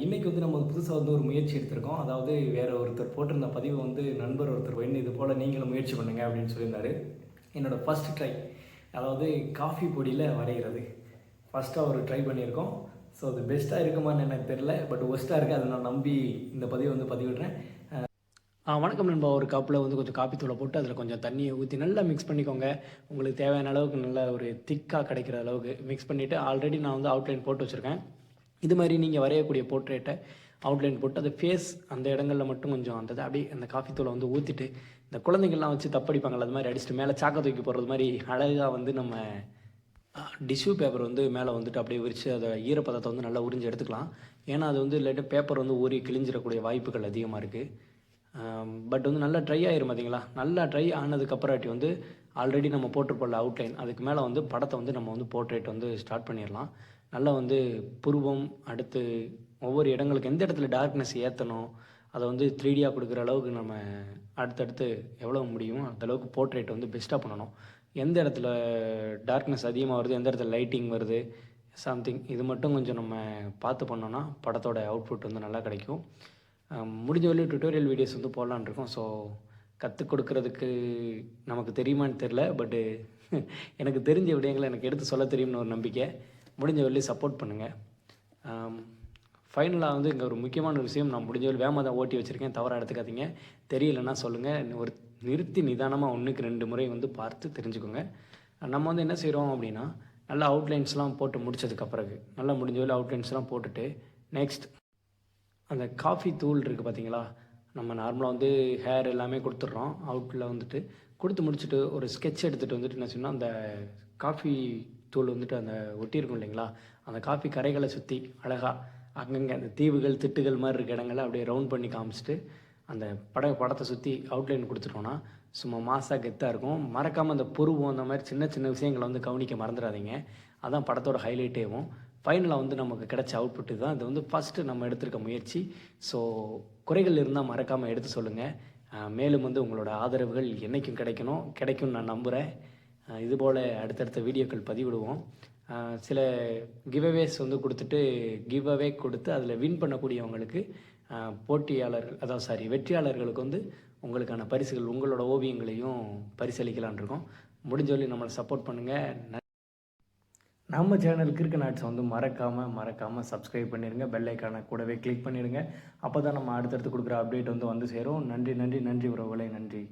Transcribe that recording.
இன்றைக்கி வந்து நம்ம புதுசாக வந்து ஒரு முயற்சி எடுத்திருக்கோம். அதாவது வேறு ஒருத்தர் போட்டிருந்த பதிவை வந்து நண்பர் ஒருத்தர் வந்து இது போல் நீங்களும் முயற்சி பண்ணுங்கள் அப்படின்னு சொல்லியிருந்தாரு. என்னோடய ஃபஸ்ட் ட்ரை, அதாவது காஃபி பொடியில் வரைகிறது ஃபஸ்ட்டாக ஒரு ட்ரை பண்ணியிருக்கோம். ஸோ அது பெஸ்ட்டாக இருக்குமான்னு எனக்கு தெரில, பட் ஒஸ்ட்டாக இருக்குது. அதை நான் நம்பி இந்த பதிவை வந்து பதிவிடுறேன். வணக்கம் நண்பா. ஒரு கப்பில் வந்து கொஞ்சம் காப்பி தூளை போட்டு அதில் கொஞ்சம் தண்ணியை ஊற்றி நல்லா மிக்ஸ் பண்ணிக்கோங்க. உங்களுக்கு தேவையான அளவுக்கு நல்ல ஒரு திக்காக கிடைக்கிற அளவுக்கு மிக்ஸ் பண்ணிவிட்டு, ஆல்ரெடி நான் வந்து அவுட்லைன் போட்டு வச்சுருக்கேன். இது மாதிரி நீங்கள் வரையக்கூடிய போர்ட்ரேட்டை அவுட்லைன் போட்டு அது ஃபேஸ் அந்த இடங்களில் மட்டும் கொஞ்சம் அந்த அப்படியே அந்த காஃபி தூளை வந்து ஊற்றிட்டு, இந்த குழந்தைங்கள்லாம் வச்சு தப்படிப்பாங்கள்ல, அது மாதிரி அடிச்சுட்டு மேலே சாக்க தூக்கி போடுறது மாதிரி அழகாக வந்து நம்ம டிஷ்யூ பேப்பர் வந்து மேலே வந்துட்டு அப்படியே விரித்து அதை ஈரப்பதத்தை வந்து நல்லா உறிஞ்சி எடுத்துக்கலாம். ஏன்னா அது வந்து இல்லாட்டி பேப்பர் வந்து ஊறி கிழிஞ்சிடக்கூடிய வாய்ப்புகள் அதிகமாக இருக்குது. பட் வந்து நல்லா ட்ரை ஆயிரும் பார்த்தீங்களா. நல்லா ட்ரை ஆனதுக்கப்புறமாட்டி வந்து ஆல்ரெடி நம்ம போட்டிருப்போம்ல அவுட்லைன், அதுக்கு மேலே வந்து படத்தை வந்து நம்ம வந்து போர்ட்ரேட் வந்து ஸ்டார்ட் பண்ணிடலாம். நல்லா வந்து புருவம், அடுத்து ஒவ்வொரு இடங்களுக்கு எந்த இடத்துல டார்க்னஸ் ஏற்றணும், அதை வந்து 3Dயாக கொடுக்குற அளவுக்கு நம்ம அடுத்தடுத்து எவ்வளோ முடியுமோ அந்தளவுக்கு போர்ட்ரேட் வந்து பெஸ்ட்டாக பண்ணணும். எந்த இடத்துல டார்க்னஸ் அதிகமாக வருது, எந்த இடத்துல லைட்டிங் வருது, சம்திங் இது மட்டும் கொஞ்சம் நம்ம பார்த்து பண்ணோன்னா படத்தோட அவுட்புட் வந்து நல்லா கிடைக்கும். முடிஞ்ச வரையும் டுட்டோரியல் வீடியோஸ் வந்து போடலான்னு இருக்கோம். ஸோ கற்றுக் கொடுக்குறதுக்கு நமக்கு தெரியுமான்னு தெரில, பட்டு எனக்கு தெரிஞ்ச விடயங்களை எனக்கு எடுத்து சொல்ல தெரியும்னு ஒரு நம்பிக்கை. முடிஞ்ச வரையும் சப்போர்ட் பண்ணுங்கள். ஃபைனலாக வந்து இங்கே ஒரு முக்கியமான விஷயம், நான் முடிஞ்ச வரையும் வேகமாக தான் ஓட்டி வச்சுருக்கேன், தவறாக எடுத்துக்காதீங்க. தெரியலன்னா சொல்லுங்கள். ஒரு நிறுத்தி நிதானமாக 1க்கு 2 முறை வந்து பார்த்து தெரிஞ்சுக்கோங்க. நம்ம வந்து என்ன செய்கிறோம் அப்படின்னா, நல்லா அவுட்லைன்ஸ்லாம் போட்டு முடித்ததுக்கப்புறகு நல்லா முடிஞ்ச வரையும் அவுட்லைன்ஸ்லாம் போட்டுட்டு, நெக்ஸ்ட் அந்த காஃபி தூள் இருக்குது பார்த்தீங்களா, நம்ம நார்மலாக வந்து ஹேர் எல்லாமே கொடுத்துட்றோம். அவுட்டில் வந்துட்டு கொடுத்து முடிச்சுட்டு ஒரு ஸ்கெட்ச் எடுத்துகிட்டு வந்துட்டு என்ன சொன்னால், அந்த காஃபி தூள் வந்துட்டு அந்த ஒட்டியிருக்கும் இல்லைங்களா, அந்த காஃபி கரைகளை சுற்றி அழகாக அங்கங்கே அந்த தீவுகள் திட்டுகள் மாதிரி இருக்க இடங்களை அப்படியே ரவுண்ட் பண்ணி காமிச்சிட்டு அந்த படத்தை சுற்றி அவுட்லைன் கொடுத்துட்டோன்னா சும்மா மாசாக கெத்தாக இருக்கும். மறக்காமல் அந்த புருவம் அந்த மாதிரி சின்ன சின்ன விஷயங்களை வந்து கவனிக்க மறந்துடாதீங்க. அதான் படத்தோட ஹைலைட்டேவும். ஃபைனலாக வந்து நமக்கு கிடைச்ச அவுட்புட்டு தான் இது வந்து ஃபஸ்ட்டு நம்ம எடுத்திருக்க முயற்சி. ஸோ குறைகள் இருந்தால் மறக்காமல் எடுத்து சொல்லுங்கள். மேலும் வந்து உங்களோட ஆதரவுகள் என்றைக்கும் கிடைக்கும்னு நான் நம்புகிறேன். இதுபோல் அடுத்தடுத்த வீடியோக்கள் பதிவிடுவோம். சில கிவ்அவேஸ் வந்து கொடுத்து அதில் வின் பண்ணக்கூடியவங்களுக்கு வெற்றியாளர்களுக்கு வந்து உங்களுக்கான பரிசுகள், உங்களோட ஓவியங்களையும் பரிசளிக்கலான் இருக்கோம். முடிஞ்ச வரையும் நம்மளை சப்போர்ட் பண்ணுங்கள். நம்ம சேனல் கிறுக்கநாட்ஸ் வந்து மறக்காமல் சப்ஸ்கிரைப் பண்ணிடுங்க. பெல் ஐக்கானை கூடவே கிளிக் பண்ணிடுங்க. அப்போ தான் நம்ம அடுத்தடுத்து கொடுக்குற அப்டேட் வந்து சேரும். நன்றி உறவுகளே, நன்றி.